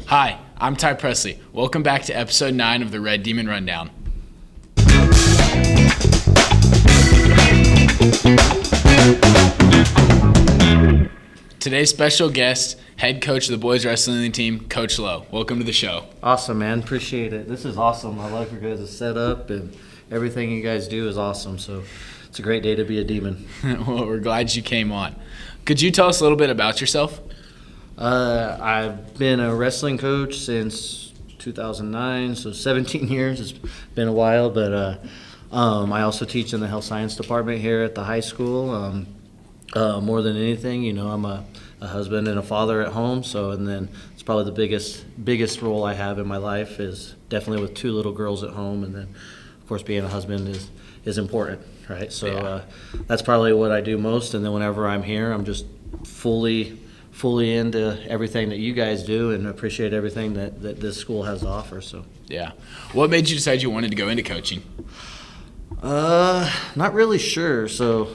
Hi, I'm Ty Presley. Welcome back to episode 9 of the Red Demon Rundown. Today's special guest, head coach of the boys wrestling team, Coach Lowe. Welcome to the show. Awesome, man. Appreciate it. This is awesome. I like your guys' setup, and everything you guys do is awesome. So it's a great day to be a demon. Well, we're glad you came on. Could you tell us a little bit about yourself? I've been a wrestling coach since 2009, so 17 years. It's been a while, but I also teach in the health science department here at the high school. More than anything, I'm a husband and a father at home. And then it's probably the biggest role I have in my life is definitely with 2 little girls at home, and then of course being a husband is important, right? So that's probably what I do most. And then whenever I'm here, I'm just fully into everything that you guys do, and appreciate everything that this school has to offer. So yeah, what made you decide you wanted to go into coaching? Not really sure. So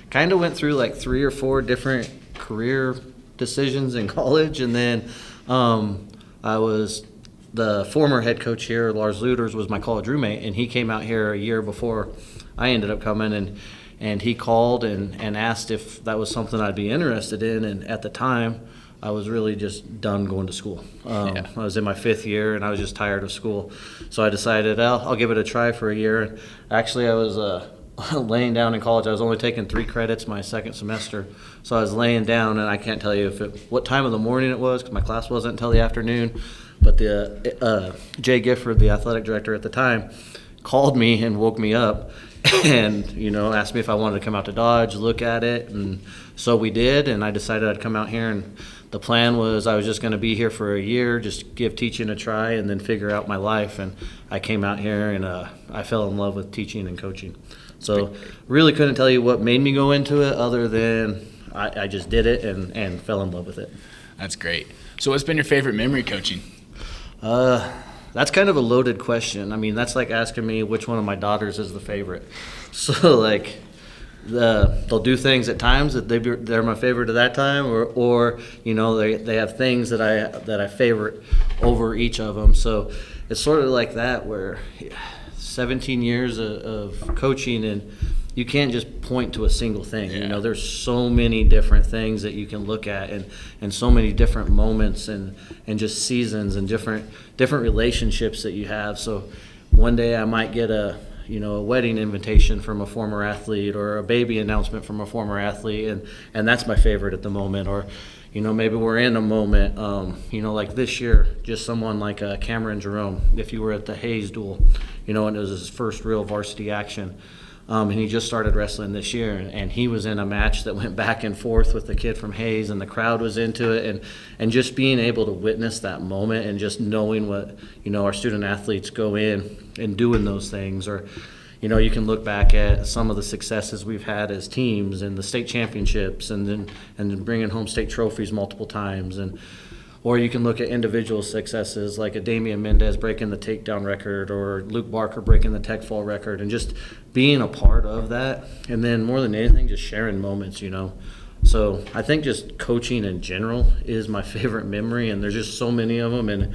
kind of went through like 3 or 4 different career decisions in college, and then I was the former head coach here, Lars Luters, was my college roommate, and he came out here a year before I ended up coming, and he called and asked if that was something I'd be interested in. And at the time, I was really just done going to school. I was in my 5th year, and I was just tired of school. So I decided I'll give it a try for a year. Actually, I was laying down in college. I was only taking 3 credits my second semester. So I was laying down, and I can't tell you what time of the morning it was because my class wasn't until the afternoon. But Jay Gifford, the athletic director at the time, called me and woke me up and, asked me if I wanted to come out to Dodge, look at it. And so we did, and I decided I'd come out here. And the plan was I was just going to be here for a year, just give teaching a try, and then figure out my life. And I came out here, and I fell in love with teaching and coaching. So really couldn't tell you what made me go into it other than I just did it and fell in love with it. That's great. So what's been your favorite memory coaching? That's kind of a loaded question. I mean, that's like asking me which one of my daughters is the favorite. So like they'll do things at times that they're my favorite at that time, or they have things that I favorite over each of them. So it's sort of like that where 17 years of coaching, and you can't just point to a single thing. Yeah. There's so many different ththings that you can look at, and so many different moments and just seasons and different relationships that you have. So one day I might get a wedding invitation from a former athlete, or a baby announcement from a former athlete, and that's my favorite at the moment. Or maybe we're in a moment, like this year, just someone like Cameron Jerome, if you were at the Hayes duel, and it was his first real varsity action. And he just started wrestling this year, and he was in a match that went back and forth with the kid from Hayes, and the crowd was into it, and just being able to witness that moment, and just knowing what our student athletes go in and doing those things. Or you can look back at some of the successes we've had as teams and the state championships, and then bringing home state trophies multiple times, or you can look at individual successes like a Damian Mendez breaking the takedown record, or Luke Barker breaking the tech fall record, and just being a part of that. And then more than anything, just sharing moments, So I think just coaching in general is my favorite memory, and there's just so many of them. And,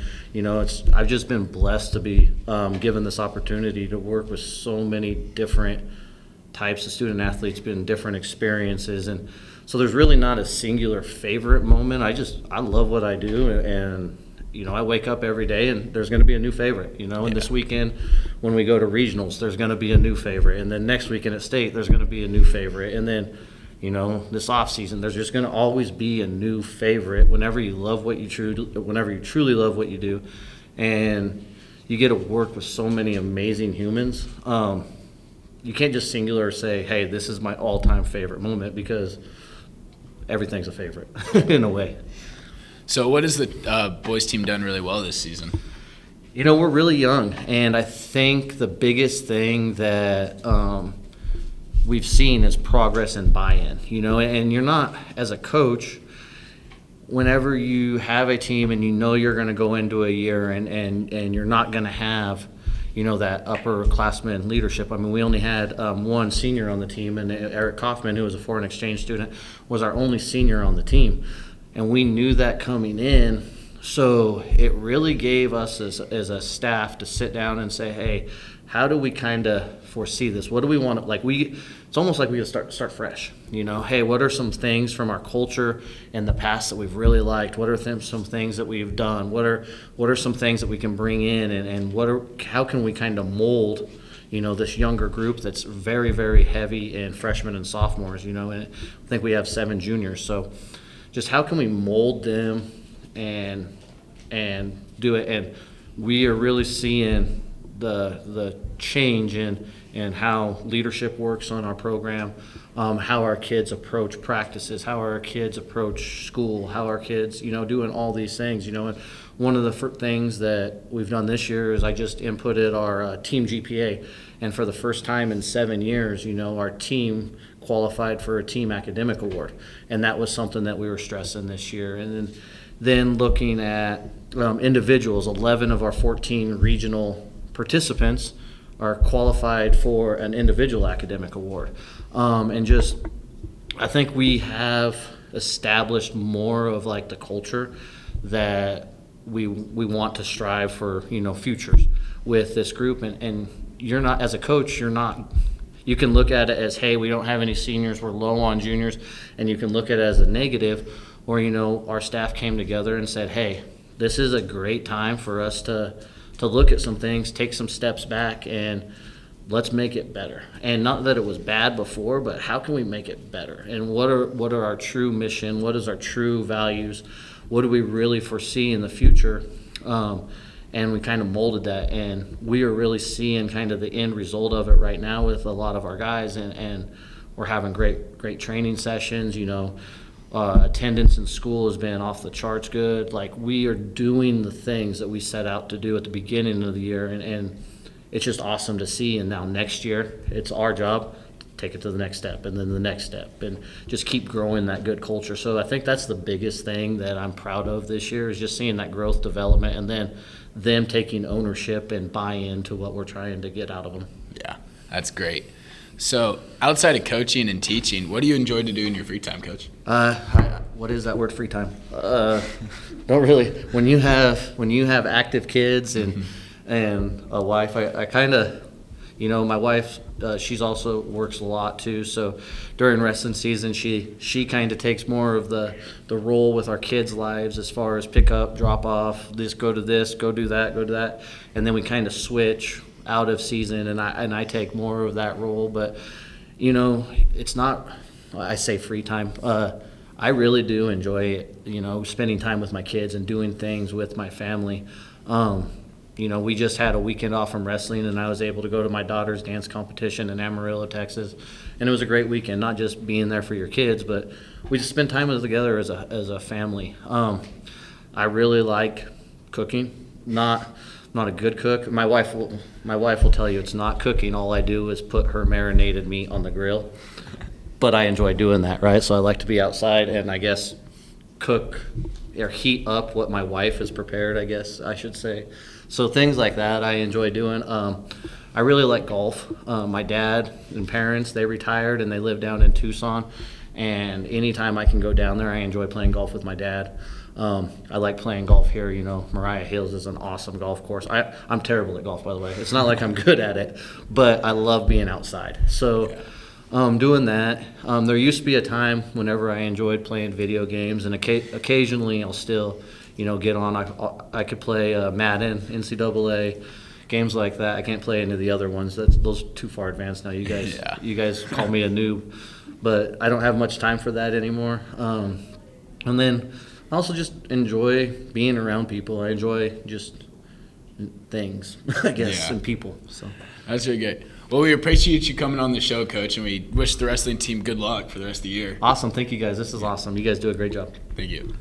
I've just been blessed to be given this opportunity to work with so many different types of student athletes, been different experiences. And so there's really not a singular favorite moment. I love what I do, and I wake up every day and there's going to be a new favorite, and this weekend when we go to regionals, there's going to be a new favorite. And then next weekend at state, there's going to be a new favorite. And then, this off season, there's just going to always be a new favorite whenever you truly love what you do. And you get to work with so many amazing humans. You can't just singular say, hey, this is my all-time favorite moment, because everything's a favorite in a way. So what has the boys team done really well this season? We're really young, and I think the biggest thing that we've seen is progress and buy-in. And you're not, as a coach, whenever you have a team and you're going to go into a year and you're not going to have that upperclassman leadership. I mean, we only had one senior on the team, and Eric Kaufman, who was a foreign exchange student, was our only senior on the team. And we knew that coming in, So it really gave us as a staff to sit down and say, hey, how do we kind of foresee this? What do we want to, it's almost like we start fresh, hey, what are some things from our culture in the past that we've really liked? What are some things that we've done? What are some things that we can bring in, and how can we kind of mold, this younger group that's very, very heavy in freshmen and sophomores, and I think we have 7 juniors. So just how can we mold them and do it? And we are really seeing the change in how leadership works on our program, how our kids approach practices, how our kids approach school, how our kids, doing all these things, and one of the things that we've done this year is I just inputted our team GPA, and for the first time in 7 years, our team qualified for a team academic award, and that was something that we were stressing this year. And then looking at individuals, 11 of our 14 regional participants are qualified for an individual academic award. I think we have established more of the culture that we want to strive for, futures with this group. And you're not, as a coach, you can look at it as, hey, we don't have any seniors, we're low on juniors, and you can look at it as a negative, or, our staff came together and said, hey, this is a great time for us to look at some things, take some steps back, and let's make it better. And not that it was bad before, but how can we make it better? And what are our true mission? What is our true values? What do we really foresee in the future? And we kind of molded that, and we are really seeing kind of the end result of it right now with a lot of our guys, and we're having great training sessions. Attendance in school has been off the charts good. We are doing the things that we set out to do at the beginning of the year, and it's just awesome to see. And now next year, it's our job to take it to the next step, and then the next step, and just keep growing that good culture. So I think that's the biggest thing that I'm proud of this year, is just seeing that growth development, and then them taking ownership and buy into what we're trying to get out of them. Yeah, that's great. So outside of coaching and teaching, what do you enjoy to do in your free time, Coach? What is that word, free time? Don't really. When you have active kids and a wife, I kind of, my wife, she's also works a lot too. So during wrestling season, she kind of takes more of the role with our kids' lives as far as pick up, drop off, go do that, and then we kind of switch out of season, and I take more of that role. But it's not, I say free time, I really do enjoy spending time with my kids and doing things with my family. We just had a weekend off from wrestling, and I was able to go to my daughter's dance competition in Amarillo, Texas, and it was a great weekend. Not just being there for your kids, but we just spend time together as a family. I really like cooking. Not a good cook. My wife will tell you it's not cooking. All I do is put her marinated meat on the grill. But I enjoy doing that, right? So I like to be outside and I guess cook or heat up what my wife has prepared, I guess I should say. So things like that I enjoy doing. I really like golf. My dad and parents, they retired and they live down in Tucson. And anytime I can go down there, I enjoy playing golf with my dad. I like playing golf here. Mariah Hills is an awesome golf course. I'm terrible at golf, by the way. It's not like I'm good at it, but I love being outside. So doing that. There used to be a time whenever I enjoyed playing video games, and occasionally I'll still, get on. I could play Madden, NCAA, games like that. I can't play any of the other ones. Those are too far advanced now. You guys call me a noob, but I don't have much time for that anymore. And then I also just enjoy being around people. I enjoy just things, I guess, and people. So that's really good. Well, we appreciate you coming on the show, Coach, and we wish the wrestling team good luck for the rest of the year. Awesome. Thank you, guys. This is awesome. You guys do a great job. Thank you.